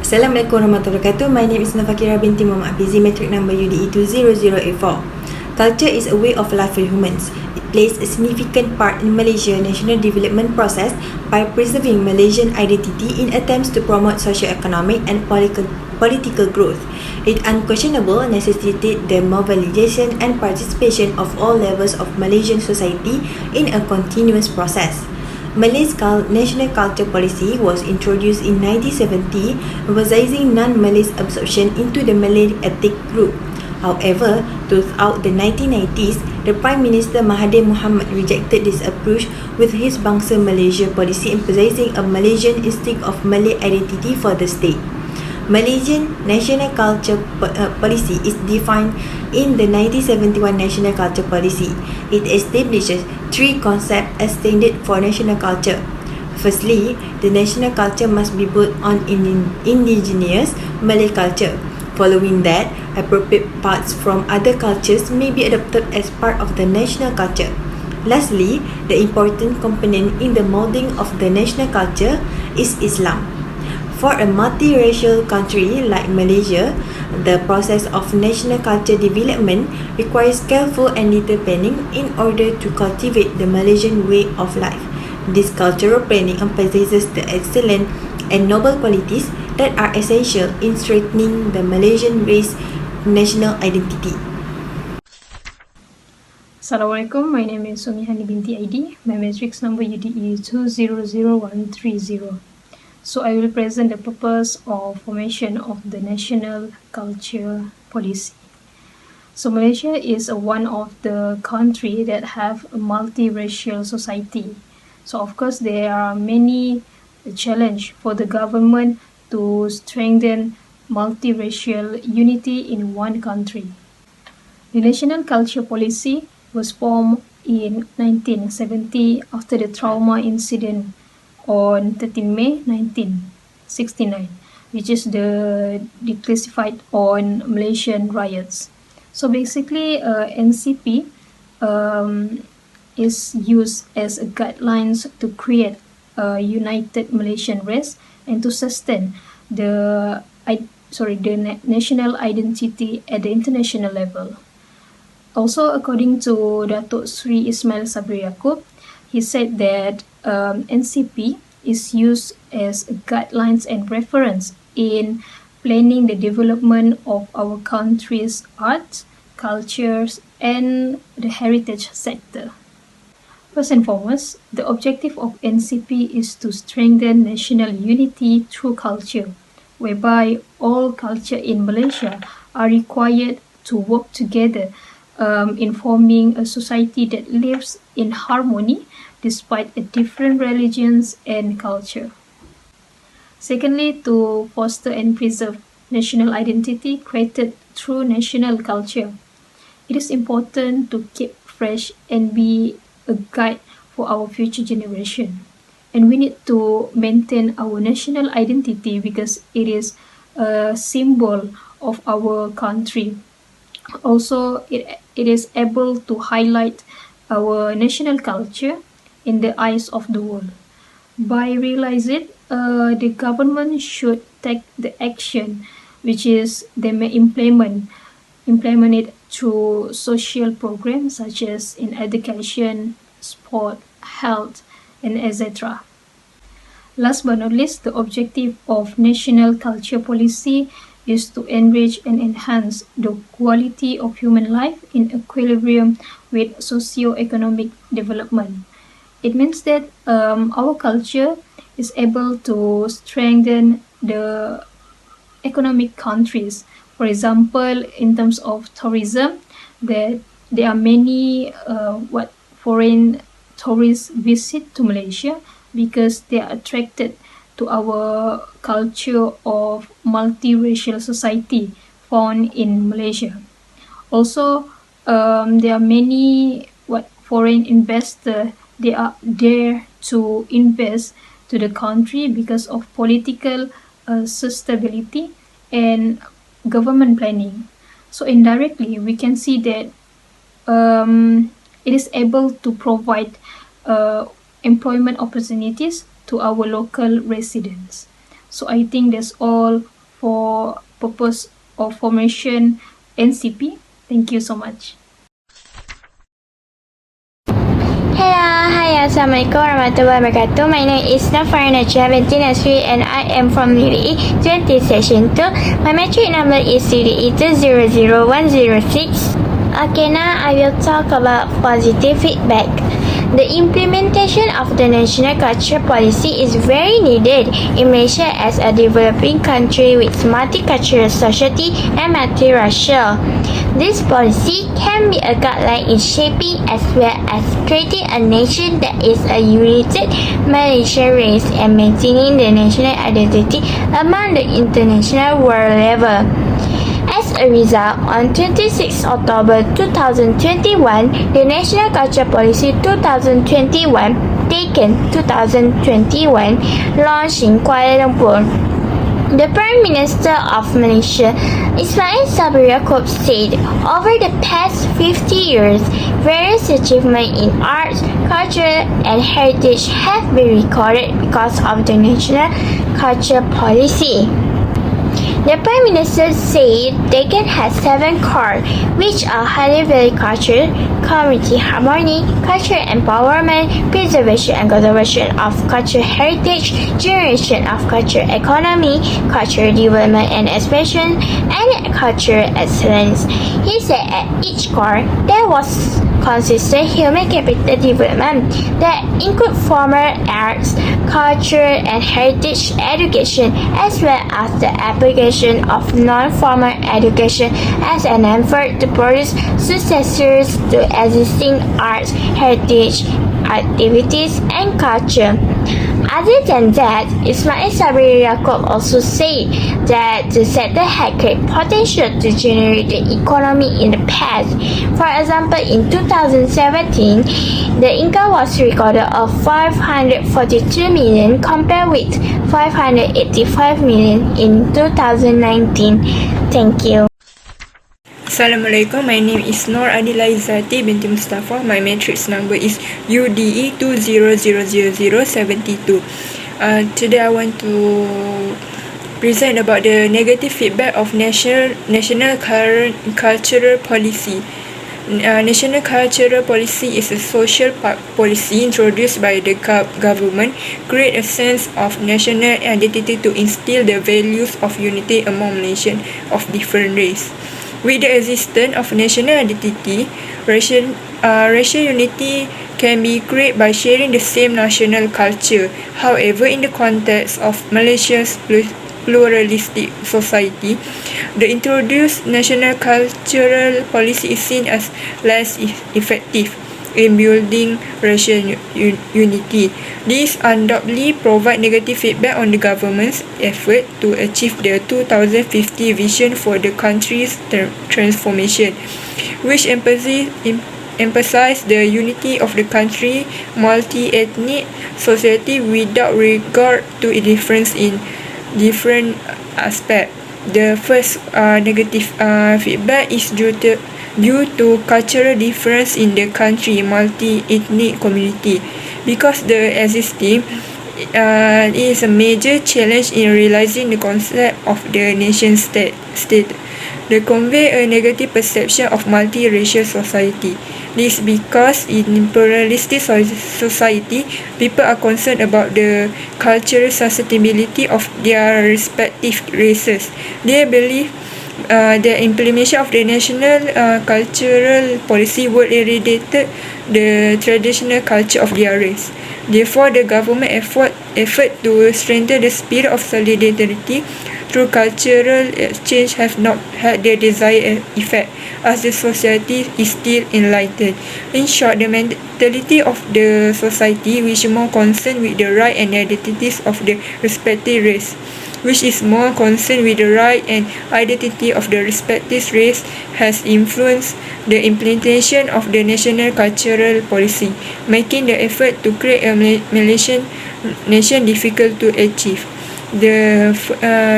Assalamualaikum warahmatullahi wabarakatuh. My name is Fakhirah binti Muhammad HAPIZI, metric number UDE2011. Culture is a way of life for humans. It plays a significant part in Malaysia's national development process by preserving Malaysian identity in attempts to promote socio-economic and political growth. It unquestionably necessitates the mobilization and participation of all levels of Malaysian society in a continuous process. Malay's national culture policy was introduced in 1970, emphasizing non-Malays absorption into the Malay ethnic group. However, throughout the 1990s, the Prime Minister Mahathir Mohamad rejected this approach with his Bangsa Malaysia policy emphasizing a Malaysian instinct of Malay identity for the state. Malaysian national culture policy is defined in the 1971 National Culture Policy. It establishes three concepts as standard for national culture. Firstly, the national culture must be built on indigenous Malay culture. Following that, appropriate parts from other cultures may be adopted as part of the national culture. Lastly, the important component in the molding of the national culture is Islam. For a multiracial country like Malaysia, the process of national culture development requires careful and detailed planning in order to cultivate the Malaysian way of life. This cultural planning emphasizes the excellent and noble qualities that are essential in strengthening the Malaysian race national identity. Assalamualaikum, my name is UMIE binti AIDI. My matrix number UDE201130. So I will present the purpose of formation of the national culture policy. So Malaysia is one of the country that have a multiracial society. So of course there are many challenge for the government to strengthen multiracial unity in one country. The national culture policy was formed in 1970 after the trauma incident on 13 May 1969, which is the declassified on Malaysian riots. So basically, NCP is used as guidelines to create a united Malaysian race and to sustain the national identity at the international level. Also, according to Datuk Sri Ismail Sabri Yaakob, he said that NCP is used as guidelines and reference in planning the development of our country's arts, cultures, and the heritage sector. First and foremost, the objective of NCP is to strengthen national unity through culture, whereby all culture in Malaysia are required to work together in forming a society that lives in harmony despite different religions and culture. Secondly, to foster and preserve national identity created through national culture. It is important to keep fresh and be a guide for our future generation. And we need to maintain our national identity because it is a symbol of our country. Also, it is able to highlight our national culture in the eyes of the world. By realizing the government should take the action, which is they may implement it through social programs such as in education, sport, health, and etc. Last but not least, the objective of national culture policy is to enrich and enhance the quality of human life in equilibrium with socio-economic development. It means that our culture is able to strengthen the economic countries. For example, in terms of tourism, that there are many foreign tourists visit to Malaysia because they are attracted to our culture of multiracial society found in Malaysia. Also, there are many foreign investors. They are there to invest to the country because of political stability and government planning. So indirectly, we can see that it is able to provide employment opportunities to our local residents. So I think that's all for purpose of formation NCP. Thank you so much. Hello, hi, Assalamualaikum warahmatullahi wabarakatuh. My name is NURFARAH NAJIHAH binti NASRI and I am from UDE20 Session 2. My metric number is UDE200106. Okay, now I will talk about positive feedback. The implementation of the national culture policy is very needed in Malaysia as a developing country with multicultural society and multiracial. This policy can be a guideline in shaping as well as creating a nation that is a united Malaysian race and maintaining the national identity among the international world level. As a result, on 26 October 2021, the National Culture Policy 2021 taken 2021 launched in Kuala Lumpur. The Prime Minister of Malaysia, Ismail Sabri Yaakob, said over the past 50 years, various achievements in arts, culture and heritage have been recorded because of the National Culture Policy. The Prime Minister said Deccan has 7 core, which are highly valued culture, community harmony, cultural empowerment, preservation and conservation of cultural heritage, generation of cultural economy, cultural development and expression, and cultural excellence. He said at each core there was consistent human capital development that include formal arts, culture and heritage education as well as the application of non-formal education as an effort to produce successors to existing arts, heritage, activities and culture. Other than that, Ismail Sabri Yaakob also said that the sector had great potential to generate the economy in the past. For example, in 2017, the income was recorded of 542 million compared with 585 million in 2019. Thank you. Assalamualaikum, my name is IZZATI binti MUSTAFFA. My matrix number is UDE201172. Today I want to present about the negative feedback of national cultural policy. National cultural policy is a social policy introduced by the government, create a sense of national identity to instill the values of unity among Malaysians of different race. With the existence of national identity, racial unity can be created by sharing the same national culture. However, in the context of Malaysia's pluralistic society, the introduced national cultural policy is seen as less effective in building racial unity. This undoubtedly provides negative feedback on the government's effort to achieve the 2050 vision for the country's transformation, which emphasize the unity of the country, multi-ethnic society without regard to a difference in different aspects. The first negative feedback is due to cultural difference in the country multi-ethnic community, because the existing is a major challenge in realizing the concept of the nation state. They convey a negative perception of multiracial society. This because in pluralistic society, people are concerned about the cultural susceptibility of their respective races. They believe the implementation of the national cultural policy would eradicate the traditional culture of their race. Therefore, the government effort to strengthen the spirit of solidarity through cultural exchange have not had the desired effect, as the society is still enlightened. In short, the mentality of the society which is more concerned with the right and identities of the respective race, which is more concerned with the right and identity of the respective race, has influenced the implementation of the national cultural policy, making the effort to create a Malaysian nation difficult to achieve. The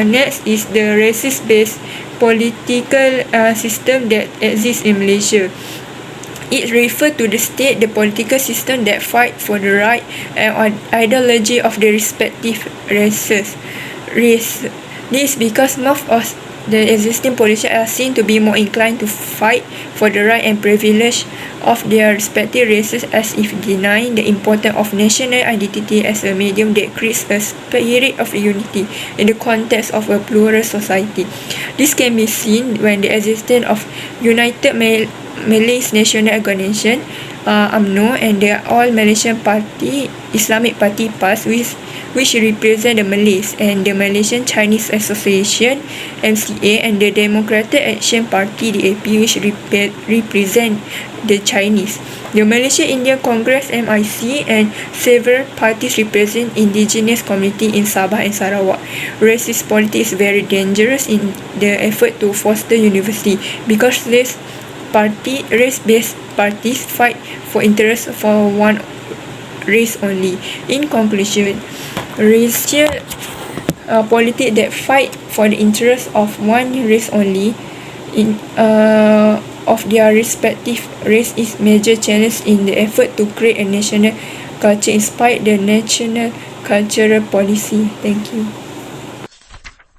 next is the racist-based political system that exists in Malaysia. It refers to the state, the political system that fight for the right and ideology of the respective races. This is because most of the existing politicians are seen to be more inclined to fight for the right and privilege of their respective races, as if denying the importance of national identity as a medium that creates a spirit of unity in the context of a plural society. This can be seen when the existence of United Malays National Organisation UMNO and the All Malaysian Party Islamic Party PAS, which represent the Malays, and the Malaysian Chinese Association MCA, and the Democratic Action Party DAP, which represent the Chinese. The Malaysia Indian Congress MIC and several parties represent indigenous community in Sabah and Sarawak. Racist politics is very dangerous in the effort to foster unity, because race-based parties fight for interests for one race only. In conclusion, racial politics that fight for the interests of one race only of their respective race is major challenge in the effort to create a national culture inspired the national cultural policy. Thank you.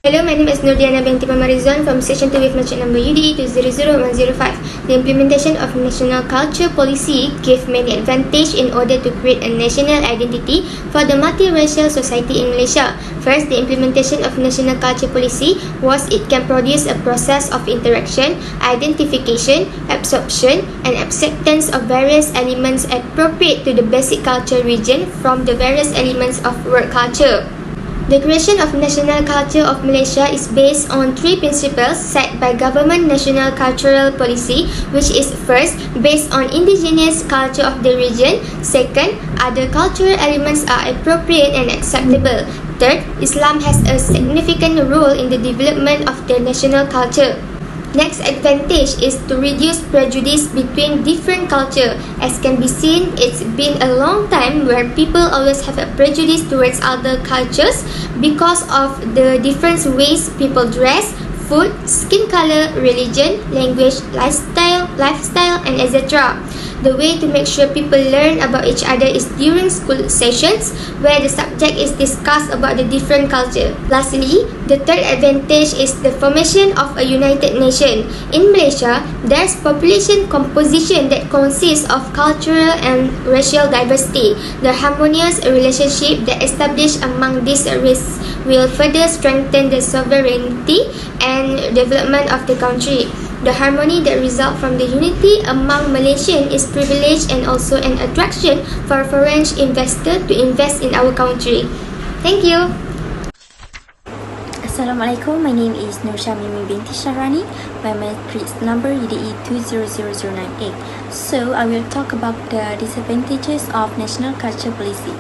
Hello, my name is NURDIANA binti RIDZUAN from Section 2 with matric number UDE201105. The implementation of national culture policy gave many advantages in order to create a national identity for the multiracial society in Malaysia. First, the implementation of national culture policy was it can produce a process of interaction, identification, absorption, and acceptance of various elements appropriate to the basic culture region from the various elements of world culture. The creation of national culture of Malaysia is based on three principles set by government national cultural policy, which is first, based on indigenous culture of the region. Second, other cultural elements are appropriate and acceptable. Third, Islam has a significant role in the development of the national culture. Next advantage is to reduce prejudice between different culture. As can be seen, it's been a long time where people always have a prejudice towards other cultures because of the different ways people dress, food, skin color, religion, language, lifestyle, and etc. The way to make sure people learn about each other is during school sessions where the subject is discussed about the different culture. Lastly, the third advantage is the formation of a united nation. In Malaysia, there's population composition that consists of cultural and racial diversity. The harmonious relationship that established among these races will further strengthen the sovereignty and development of the country. The harmony that results from the unity among Malaysians is privilege and also an attraction for foreign investors to invest in our country. Thank you. Assalamualaikum, my name is SHAMIMI binti RANI. My matric number UDE201198. So I will talk about the disadvantages of national culture policy.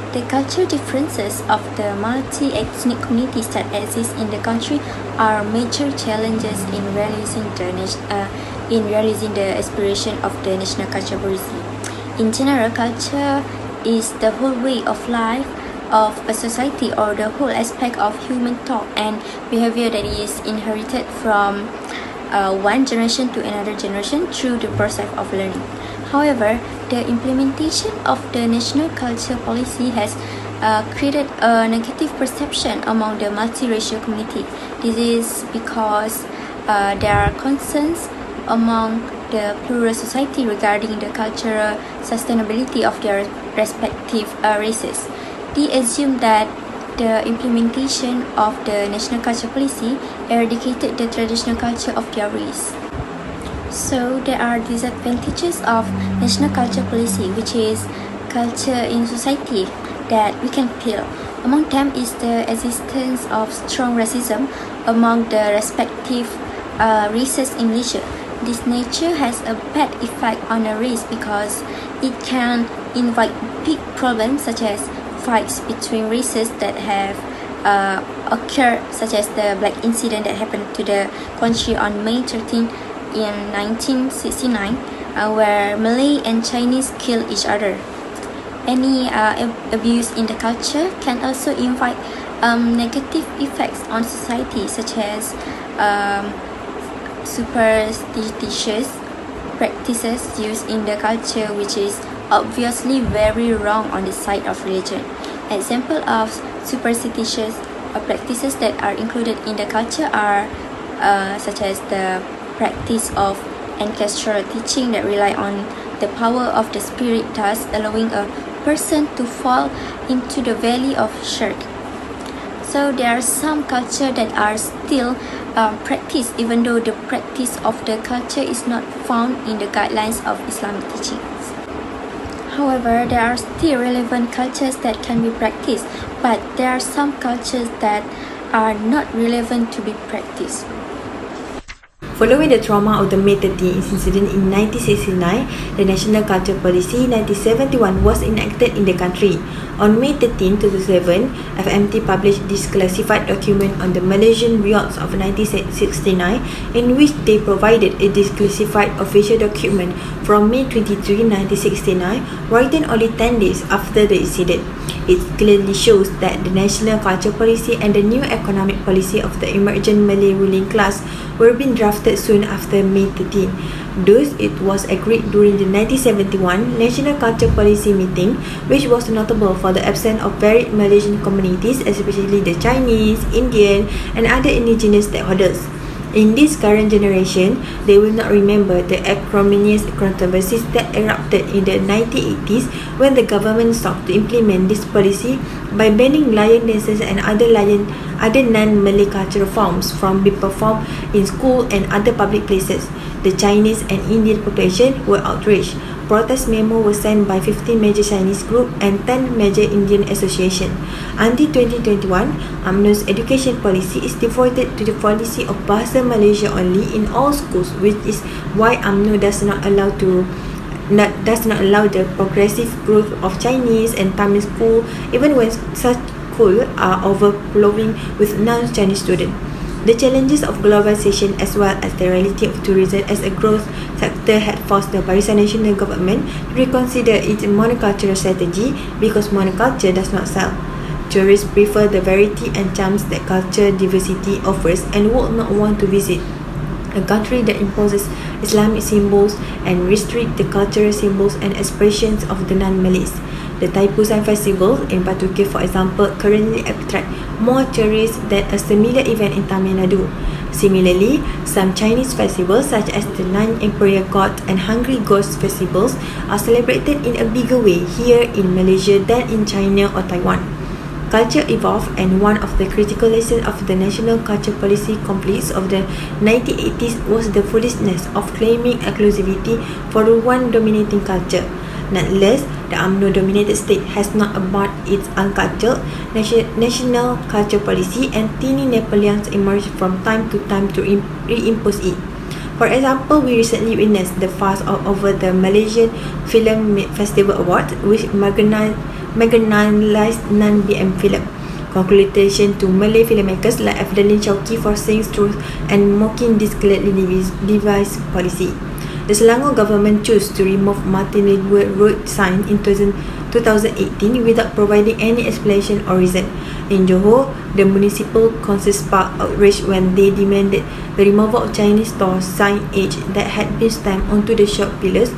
The cultural differences of the multi-ethnic communities that exist in the country are major challenges in realizing the aspiration of the national culture policy. In general, culture is the whole way of life of a society, or the whole aspect of human thought and behavior that is inherited from one generation to another generation through the process of learning. However, the implementation of the national culture policy has created a negative perception among the multiracial community. This is because there are concerns among the plural society regarding the cultural sustainability of their respective races. They assume that the implementation of the national culture policy eradicated the traditional culture of their race. So there are disadvantages of national culture policy, which is culture in society that we can feel. Among them is the existence of strong racism among the respective races in Malaysia. This nature has a bad effect on a race because it can invite big problems such as fights between races that have occurred, such as the black incident that happened to the country on May 13 in 1969, where Malay and Chinese killed each other. Any abuse in the culture can also invite negative effects on society, such as superstitious practices used in the culture, which is obviously very wrong on the side of religion. Example of superstitious practices that are included in the culture are such as the practice of ancestral teaching that rely on the power of the spirit, thus allowing a person to fall into the valley of shirk. So there are some culture that are still practiced even though the practice of the culture is not found in the guidelines of Islamic teachings. However, there are still relevant cultures that can be practiced, but there are some cultures that are not relevant to be practiced. Following the trauma of the May 13 incident in 1969, the National Culture Policy 1971 was enacted in the country. On May 13, 2007, FMT published this classified document on the Malaysian riots of 1969, in which they provided a declassified official document from May 23, 1969, written only 10 days after the incident. It clearly shows that the National Culture Policy and the new economic policy of the emergent Malay ruling class were being drafted soon after May 13. Thus, it was agreed during the 1971 National Culture Policy meeting, which was notable for the absence of varied Malaysian communities, especially the Chinese, Indian, and other indigenous stakeholders. In this current generation, they will not remember the acrimonious controversies that erupted in the 1980s when the government sought to implement this policy by banning lion dances and other non-Malay cultural forms from being performed in school and other public places. The Chinese and Indian population were outraged. Protest memo was sent by 15 major Chinese groups and 10 major Indian associations. Until 2021, UMNO's education policy is devoted to the policy of Bahasa Malaysia only in all schools, which is why UMNO does not allow the progressive growth of Chinese and Tamil school, even when such schools are overflowing with non-Chinese students. The challenges of globalization as well as the reality of tourism as a growth sector had forced the Barisan Nasional government to reconsider its monocultural strategy because monoculture does not sell. Tourists prefer the variety and charms that culture diversity offers and would not want to visit a country that imposes Islamic symbols and restrict the cultural symbols and expressions of the non-Malays. The Taipusan Festival in Patuke, for example, currently attract more tourists than a similar event in Tamil Nadu. Similarly, some Chinese festivals such as the Nine Emperor God and Hungry Ghost festivals are celebrated in a bigger way here in Malaysia than in China or Taiwan. Culture evolved, and one of the critical lessons of the National Culture Policy conflicts of the 1980s was the foolishness of claiming exclusivity for one dominating culture. Nonetheless, the UMNO-dominated state has not abandoned its uncultured national culture policy, and teeny Napoleons emerge from time to time to reimpose it. For example, we recently witnessed the fuss over the Malaysian Film Festival Award, which marginalized non-BM film. Congratulations to Malay filmmakers like Afdalin Shauki for saying truth and mocking this clearly devised policy. The Selangor government chose to remove multilingual road sign in 2018 without providing any explanation or reason. In Johor, the municipal council sparked outrage when they demanded the removal of Chinese store signage that had been stamped onto the shop pillars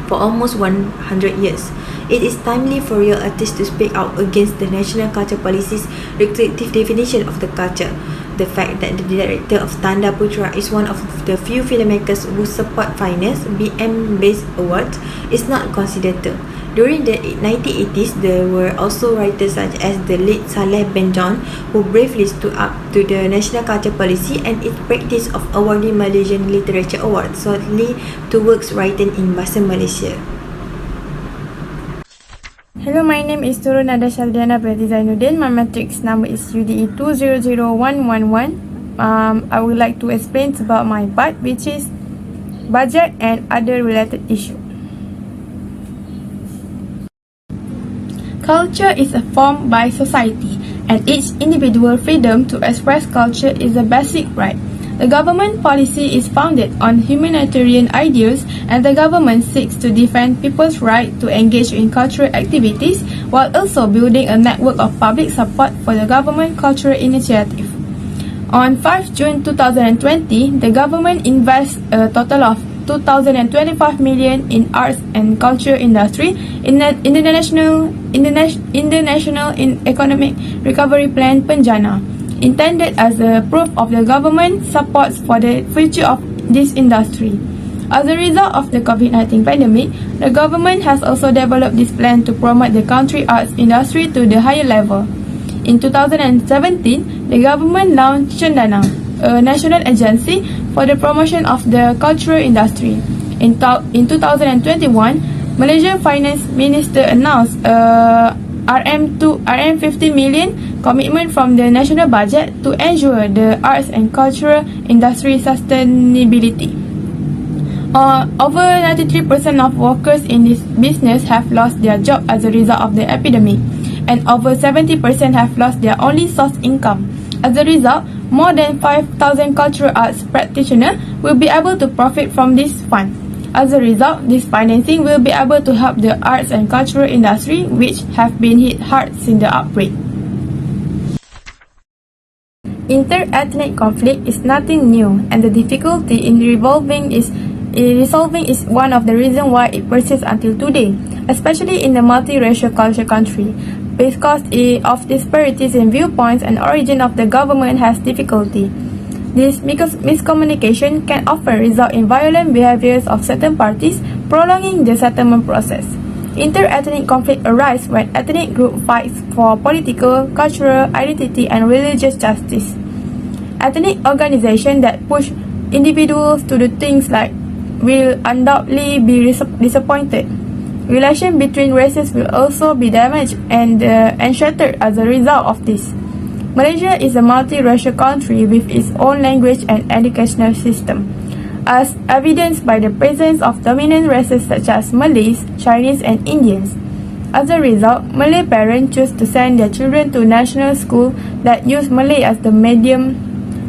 for almost 100 years. It is timely for real artists to speak out against the National Culture Policy's restrictive definition of the culture. The fact that the director of Tanda Putra is one of the few filmmakers who support finance BM-based awards is not coincidental. During the 1980s, there were also writers such as the late Saleh Ben John who bravely stood up to the National Culture Policy and its practice of awarding Malaysian Literature Awards solely to works written in Bahasa Malaysia. Hello, my name is Turun Nada Syazliana binti ZAINUDDIN. My matrix number is UDE2011. I would like to explain about my part, which is budget and other related issue. Culture is a form by society, and each individual freedom to express culture is a basic right. The government policy is founded on humanitarian ideals, and the government seeks to defend people's right to engage in cultural activities while also building a network of public support for the government cultural initiative. On 5 June 2020, the government invests a total of 2,025 million in arts and culture industry in the National Economic Recovery Plan Penjana, intended as a proof of the government supports for the future of this industry. As a result of the COVID-19 pandemic, the government has also developed this plan to promote the country arts industry to the higher level. In 2017, the government launched Cendana, a national agency for the promotion of the cultural industry. In 2021, Malaysian Finance Minister announced a RM50 million commitment from the national budget to ensure the arts and cultural industry sustainability. Over 93% of workers in this business have lost their job as a result of the epidemic, and over 70% have lost their only source income. As a result, more than 5,000 cultural arts practitioners will be able to profit from this fund. As a result, this financing will be able to help the arts and cultural industry, which have been hit hard since the outbreak. Inter-ethnic conflict is nothing new, and the difficulty in resolving is one of the reasons why it persists until today, especially in the multiracial culture country. Because of disparities in viewpoints and origin of the government has difficulty. This miscommunication can often result in violent behaviors of certain parties, prolonging the settlement process. Inter-ethnic conflict arises when ethnic group fights for political, cultural, identity, and religious justice. Ethnic organizations that push individuals to do things like will undoubtedly be disappointed. Relations between races will also be damaged and shattered as a result of this. Malaysia is a multiracial country with its own language and educational system, as evidenced by the presence of dominant races such as Malays, Chinese, and Indians. As a result, Malay parents choose to send their children to national schools that use Malay as the medium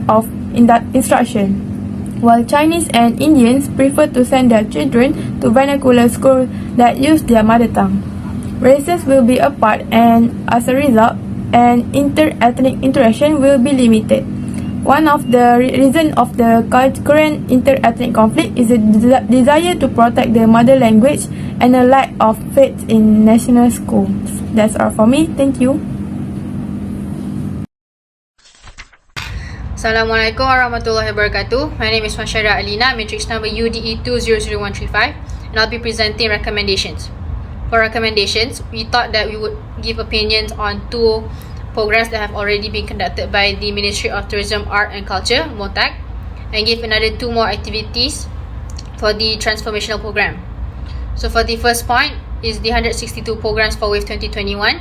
of instruction, while Chinese and Indians prefer to send their children to vernacular schools that use their mother tongue. Races will be apart, and as a result, an inter-ethnic interaction will be limited. One of the reasons of the current inter-ethnic conflict is a desire to protect the mother language and a lack of faith in national schools. That's all for me. Thank you. Assalamualaikum warahmatullahi wabarakatuh. My name is Fakhirah Alina, matrix number UDE201135, and I'll be presenting recommendations. For recommendations, we thought that we would give opinions on two programs that have already been conducted by the Ministry of Tourism, Art and Culture, MOTAC, and give another two more activities for the transformational program. So for the first point is the 162 programs for Wave 2021,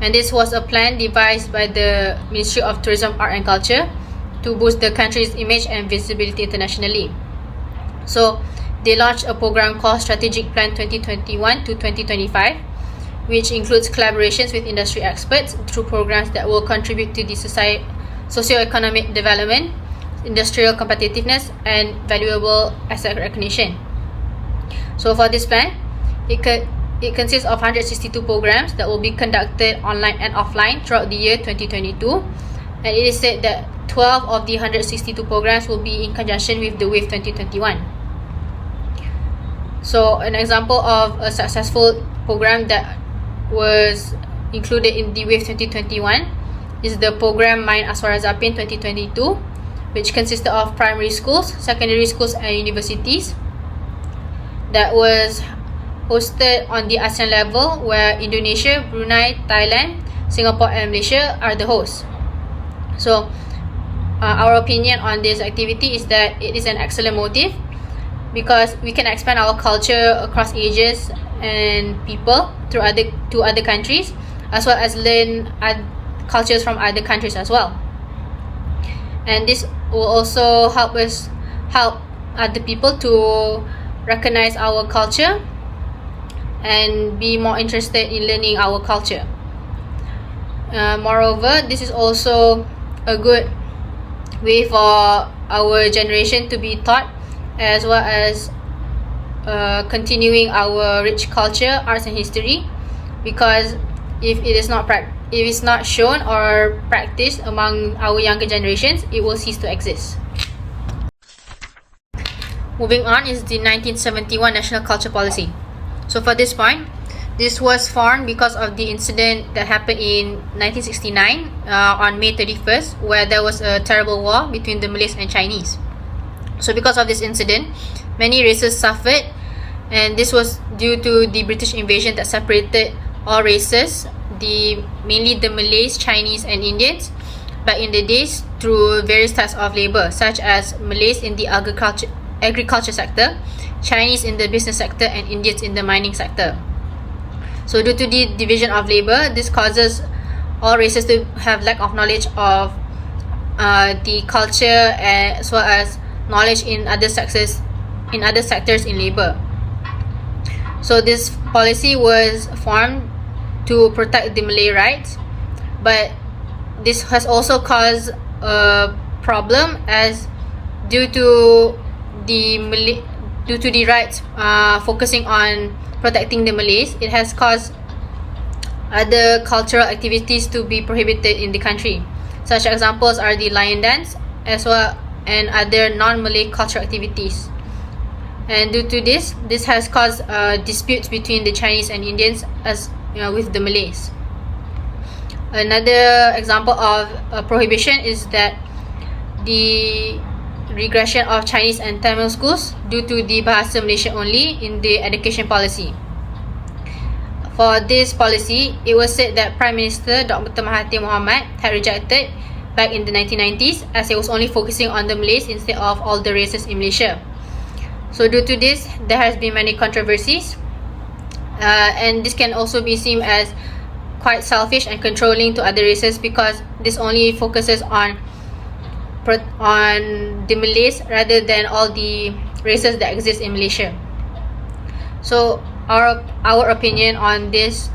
and this was a plan devised by the Ministry of Tourism, Art and Culture to boost the country's image and visibility internationally. So they launched a program called Strategic Plan 2021 to 2025, which includes collaborations with industry experts through programs that will contribute to the socio-economic development, industrial competitiveness, and valuable asset recognition. So for this plan, it consists of 162 programs that will be conducted online and offline throughout the year 2022, and it is said that 12 of the 162 programs will be in conjunction with the Wave 2021. So an example of a successful program that was included in the Wave 2021 is the program Main Aswara Zapin 2022, which consisted of primary schools, secondary schools, and universities, that was hosted on the ASEAN level, where Indonesia, Brunei, Thailand, Singapore, and Malaysia are the hosts. So our opinion on this activity is that it is an excellent motive, because we can expand our culture across ages and people to other countries, as well as learn cultures from other countries as well. And this will also help other people to recognize our culture and be more interested in learning our culture. Moreover, this is also a good way for our generation to be taught, as well as continuing our rich culture, arts and history, because if it is not shown or practiced among our younger generations, it will cease to exist. Moving on is the 1971 National Culture Policy. So for this point, this was formed because of the incident that happened in 1969 on May 31st, where there was a terrible war between the Malays and Chinese. So because of this incident, many races suffered, and this was due to the British invasion that separated all races, mainly the Malays, Chinese and Indians, back in the days through various types of labor, such as Malays in the agriculture sector, Chinese in the business sector and Indians in the mining sector. So due to the division of labor, this causes all races to have lack of knowledge of the culture as well as knowledge in other sectors in labor. So this policy was formed to protect the Malay rights, but this has also caused a problem as due to the rights focusing on protecting the Malays, it has caused other cultural activities to be prohibited in the country. Such examples are the lion dance as well and other non-Malay cultural activities. And due to this has caused disputes between the Chinese and Indians as with the Malays. Another example of prohibition is that the regression of Chinese and Tamil schools due to the Bahasa Malaysia only in the education policy. For this policy, it was said that Prime Minister Dr. Mahathir Mohamad had rejected back in the 1990s as it was only focusing on the Malays instead of all the races in Malaysia. So due to this, there has been many controversies, and this can also be seen as quite selfish and controlling to other races because this only focuses on the Malays rather than all the races that exist in Malaysia. So our opinion on this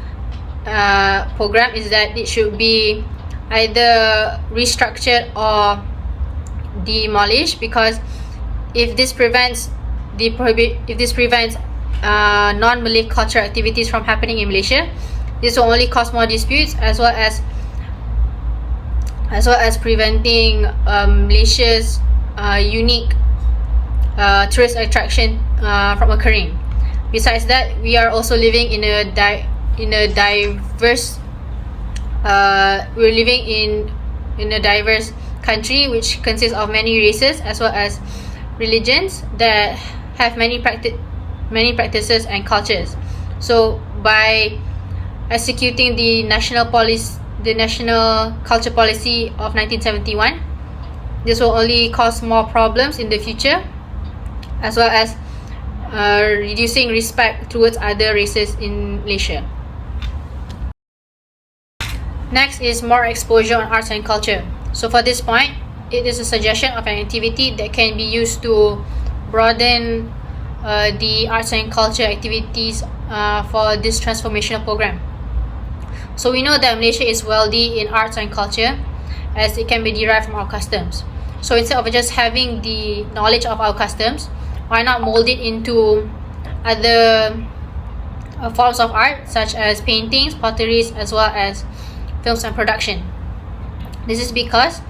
program is that it should be either restructured or demolished, because if this prevents non-Malay cultural activities from happening in Malaysia, this will only cause more disputes as well as preventing Malaysia's unique tourist attraction from occurring. Besides that, we are also living in a diverse country which consists of many races as well as religions that have many practices and cultures. So by executing the national culture policy of 1971, this will only cause more problems in the future as well as reducing respect towards other races in Malaysia. Next is more exposure on arts and culture. So for this point, it is a suggestion of an activity that can be used to broaden the arts and culture activities for this transformational program. So we know that Malaysia is wealthy in arts and culture as it can be derived from our customs. So instead of just having the knowledge of our customs, why not mold it into other forms of art such as paintings, potteries as well as films and production. This is because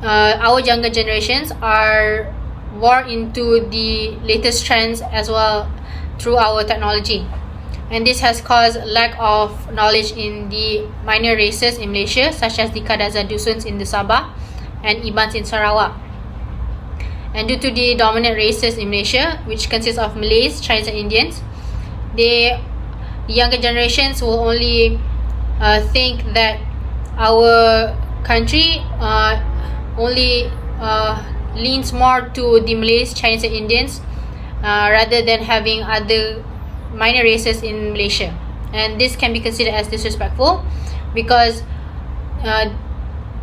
our younger generations are more into the latest trends as well through our technology, and this has caused lack of knowledge in the minor races in Malaysia such as the Kadazan Dusuns in the Sabah and Ibans in Sarawak. And due to the dominant races in Malaysia, which consists of Malays, Chinese and Indians, the younger generations will only think that our country only leans more to the Malays, Chinese and Indians rather than having other minor races in Malaysia. And this can be considered as disrespectful because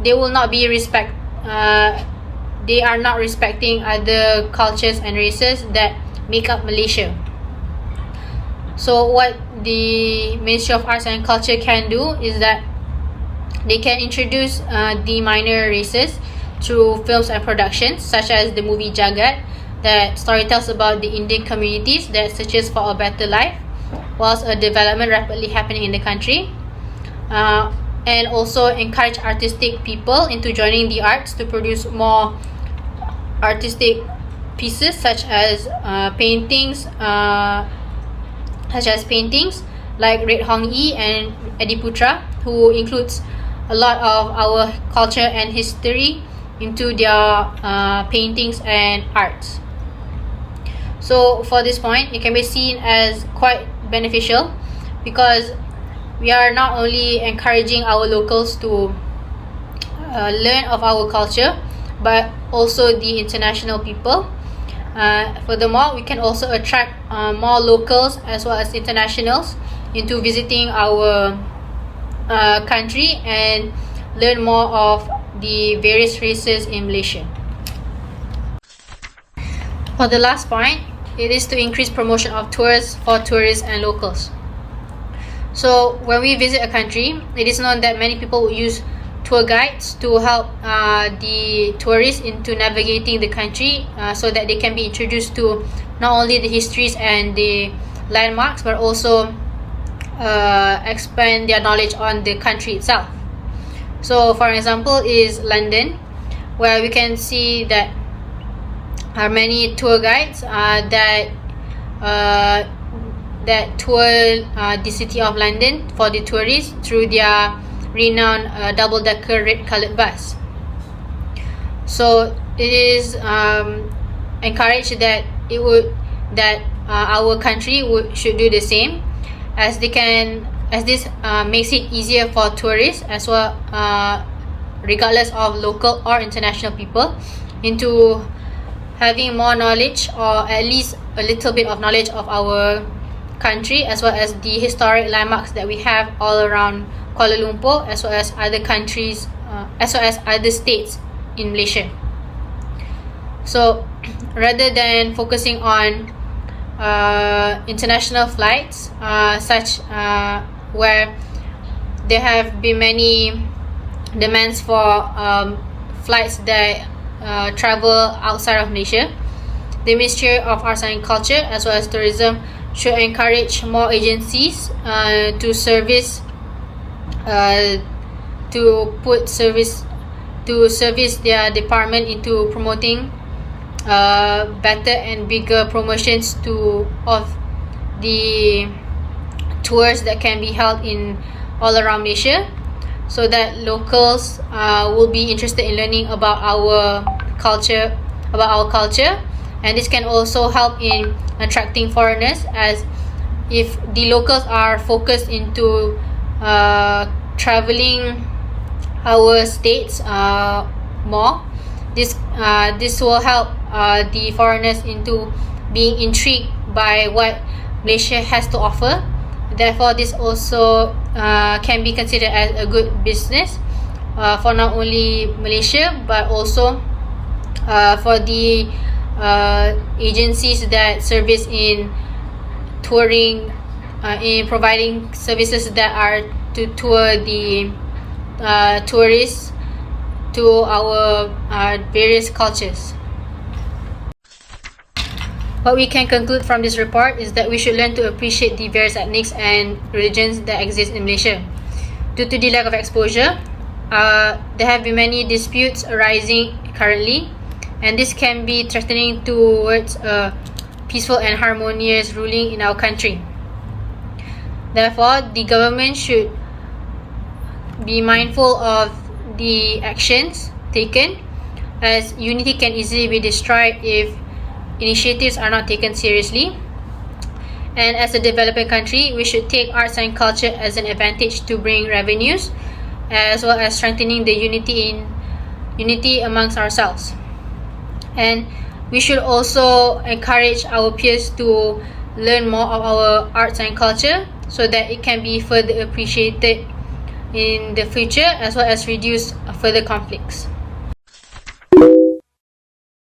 they are not respecting other cultures and races that make up Malaysia. So what the Ministry of Arts and Culture can do is that they can introduce the minor races through films and productions such as the movie Jagat that storytells about the Indian communities that searches for a better life whilst a development rapidly happening in the country, and also encourage artistic people into joining the arts to produce more artistic pieces such as paintings like Red Hong Yi and Adiputra, who includes a lot of our culture and history into their paintings and arts. So for this point, it can be seen as quite beneficial because we are not only encouraging our locals to learn of our culture, but also the international people. Furthermore, we can also attract more locals as well as internationals into visiting our country and learn more of the various races in Malaysia. For the last point, it is to increase promotion of tours for tourists and locals. So when we visit a country, it is known that many people will use tour guides to help the tourists into navigating the country so that they can be introduced to not only the histories and the landmarks, but also expand their knowledge on the country itself. So for example is London, where we can see that are many tour guides that tour the city of London for the tourists through their renowned double-decker red-colored bus. So it is encouraged that our country should do the same, as this makes it easier for tourists as well, regardless of local or international people, into having more knowledge, or at least a little bit of knowledge of our country, as well as the historic landmarks that we have all around Kuala Lumpur, as well as other countries, as well as other states in Malaysia. So rather than focusing on international flights, where there have been many demands for flights that travel outside of Malaysia, the Ministry of Arts and Culture as well as Tourism should encourage more agencies to service their department into promoting better and bigger promotions of the tours that can be held in all around Malaysia, so that locals will be interested in learning about our culture, and this can also help in attracting foreigners, as if the locals are focused into traveling our states more, this will help the foreigners into being intrigued by what Malaysia has to offer. Therefore, this also can be considered as a good business for not only Malaysia, but also for the agencies that service in touring, in providing services that are to tour the tourists to our various cultures. What we can conclude from this report is that we should learn to appreciate the various ethnics and religions that exist in Malaysia. Due to the lack of exposure, there have been many disputes arising currently, and this can be threatening towards a peaceful and harmonious ruling in our country. Therefore, the government should be mindful of the actions taken, as unity can easily be destroyed if initiatives are not taken seriously. And as a developing country, we should take arts and culture as an advantage to bring revenues, as well as strengthening the unity amongst ourselves. And we should also encourage our peers to learn more of our arts and culture, so that it can be further appreciated in the future, as well as reduce further conflicts.